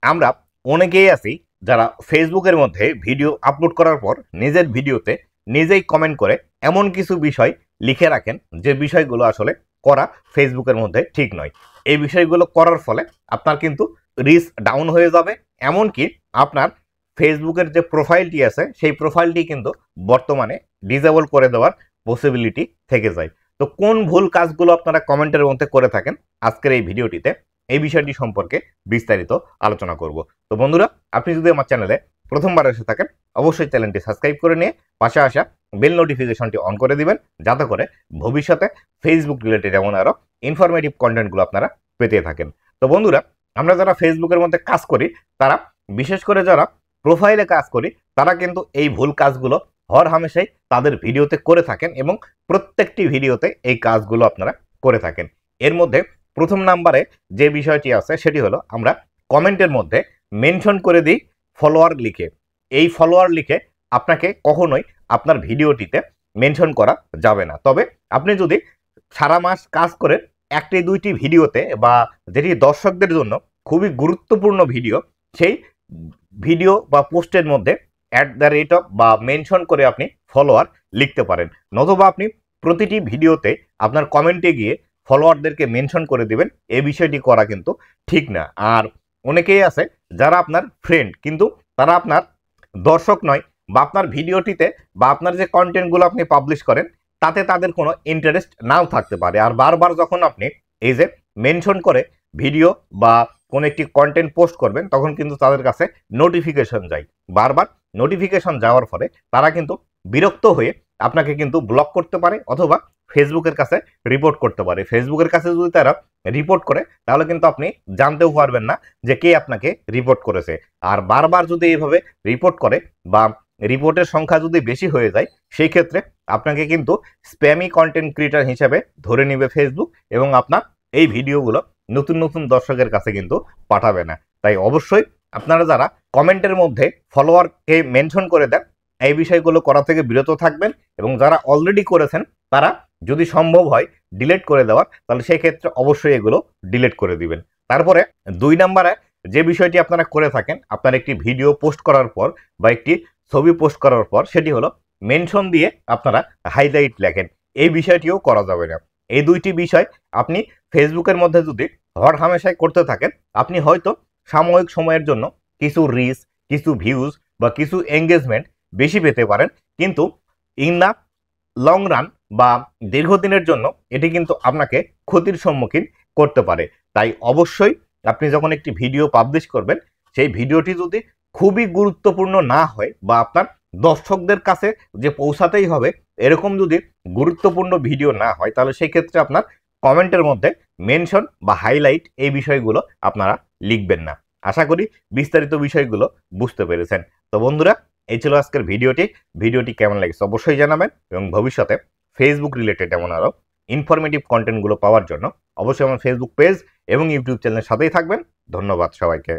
আমরা অনেকেই আছি যারা ফেসবুকের মধ্যে ভিডিও আপলোড করার পর নিজের ভিডিওতে নিজেই কমেন্ট করে এমন কিছু বিষয় লিখে রাখেন যে বিষয়গুলো আসলে করা ফেসবুকের মধ্যে ঠিক নয়। এই বিষয়গুলো করার ফলে আপনার কিন্তু রিচ ডাউন হয়ে যাবে, এমনকি আপনার ফেসবুকের যে প্রোফাইলটি আছে সেই প্রোফাইলটি কিন্তু বর্তমানে ডিসেবল করে দেওয়ার পসিবিলিটি থেকে যায়। তো কোন ভুল কাজগুলো আপনারা কমেন্টের মধ্যে করে থাকেন আজকের এই ভিডিওটিতে এই বিষয়টি সম্পর্কে বিস্তারিত আলোচনা করব। তো বন্ধুরা, আপনি যদি আমার চ্যানেলে প্রথমবার এসে থাকেন অবশ্যই চ্যানেলটি সাবস্ক্রাইব করে নিয়ে পাশে আসা বেল নোটিফিকেশনটি অন করে দিবেন, যাতে করে ভবিষ্যতে ফেসবুক রিলেটেড এমন আরও ইনফরমেটিভ কন্টেন্টগুলো আপনারা পেতে থাকেন। তো বন্ধুরা, আমরা যারা ফেসবুকের মধ্যে কাজ করি তারা, বিশেষ করে যারা প্রোফাইলে কাজ করি, তারা কিন্তু এই ভুল কাজগুলো হর হামেশাই তাদের ভিডিওতে করে থাকেন এবং প্রত্যেকটি ভিডিওতে এই কাজগুলো আপনারা করে থাকেন। এর মধ্যে প্রথম নাম্বারে যে বিষয়টি আছে সেটি হলো আমরা কমেন্টের মধ্যে মেনশন করে দিই ফলোয়ার লিখে। এই ফলোয়ার লিখে আপনাকে কখনোই আপনার ভিডিওটিতে মেনশন করা যাবে না। তবে আপনি যদি সারা মাস কাজ করে একটি দুইটি ভিডিওতে বা যেটি দর্শকদের জন্য খুবই গুরুত্বপূর্ণ ভিডিও, সেই ভিডিও বা পোস্টের মধ্যে @ বা মেনশন করে আপনি ফলোয়ার লিখতে পারেন, নতুবা আপনি প্রতিটি ভিডিওতে আপনার কমেন্টে গিয়ে ফলোয়ারদেরকে মেনশন করে দিবেন। এই বিষয়টি করা কিন্তু ঠিক না। আর অনেকেই আছে যারা আপনার ফ্রেন্ড কিন্তু তারা আপনার দর্শক নয়, বা আপনার ভিডিওটিতে বা আপনার যে কন্টেন্টগুলো আপনি পাবলিশ করেন তাতে তাদের কোনো ইন্টারেস্ট নাও থাকতে পারে। আর বারবার যখন আপনি এই যে মেনশন করে ভিডিও বা কোনো একটি কন্টেন্ট পোস্ট করবেন তখন কিন্তু তাদের কাছে নোটিফিকেশন যায়। বারবার নোটিফিকেশন যাওয়ার ফলে তারা কিন্তু বিরক্ত হয়ে আপনাকে কিন্তু ব্লক করতে পারে অথবা ফেসবুকের কাছে রিপোর্ট করতে পারে। ফেসবুকের কাছে যদি তারা রিপোর্ট করে তাহলে কিন্তু আপনি জানতেও পারবেন না যে কে আপনাকে রিপোর্ট করেছে। আর বারবার যদি এইভাবে রিপোর্ট করে বা রিপোর্টের সংখ্যা যদি বেশি হয়ে যায়, সেই ক্ষেত্রে আপনাকে কিন্তু স্প্যামি কন্টেন্ট ক্রিয়েটর হিসেবে ধরে নেবে ফেসবুক এবং আপনার এই ভিডিওগুলো নতুন নতুন দর্শকের কাছে কিন্তু পাঠাবে না। তাই অবশ্যই আপনারা যারা কমেন্টের মধ্যে ফলোয়ারকে মেনশন করে দেন এই বিষয়গুলো করা থেকে বিরত থাকবেন, এবং যারা অলরেডি করেছেন তারা যদি সম্ভব হয় ডিলিট করে দেওয়ার, তাহলে সেই ক্ষেত্রে অবশ্যই এগুলো ডিলিট করে দিবেন। তারপরে 2 নম্বরে যে বিষয়টি আপনারা করে থাকেন আপনার একটি ভিডিও পোস্ট করার পর বা একটি ছবি পোস্ট করার পর, সেটি হলো মেনশন দিয়ে আপনারা হাইলাইট লেখেন। এই বিষয়টিও করা যাবে না। এই দুইটি বিষয় আপনি ফেসবুকের মধ্যে যদি হর হামেশাই করতে থাকেন, আপনি হয়তো সাময়িক সময়ের জন্য কিছু রিচ, কিছু ভিউজ বা কিছু এঙ্গেজমেন্ট বেশি পেতে পারেন, কিন্তু ইন দ্য লং রান বা দীর্ঘদিনের জন্য এটি কিন্তু আপনাকে ক্ষতির সম্মুখীন করতে পারে। তাই অবশ্যই আপনি যখন একটি ভিডিও পাবলিশ করবেন সেই ভিডিওটি যদি খুবই গুরুত্বপূর্ণ না হয় বা আপনার দর্শকদের কাছে যে পৌঁছাতেই হবে এরকম যদি গুরুত্বপূর্ণ ভিডিও না হয়, তাহলে সেই ক্ষেত্রে আপনার কমেন্টের মধ্যে মেনশন বা হাইলাইট এই বিষয়গুলো আপনারা লিখবেন না। আশা করি বিস্তারিত বিষয়গুলো বুঝতে পেরেছেন। তো বন্ধুরা, এই ছিল আজকের ভিডিওটি কেমন লেগেছে অবশ্যই জানাবেন, এবং ভবিষ্যতে ফেসবুক রিলেটেড এমন আরও ইনফরমেটিভ কন্টেন্টগুলো পাওয়ার জন্য অবশ্যই আমার ফেসবুক পেজ এবং ইউটিউব চ্যানেলের সাথেই থাকবেন। ধন্যবাদ সবাইকে।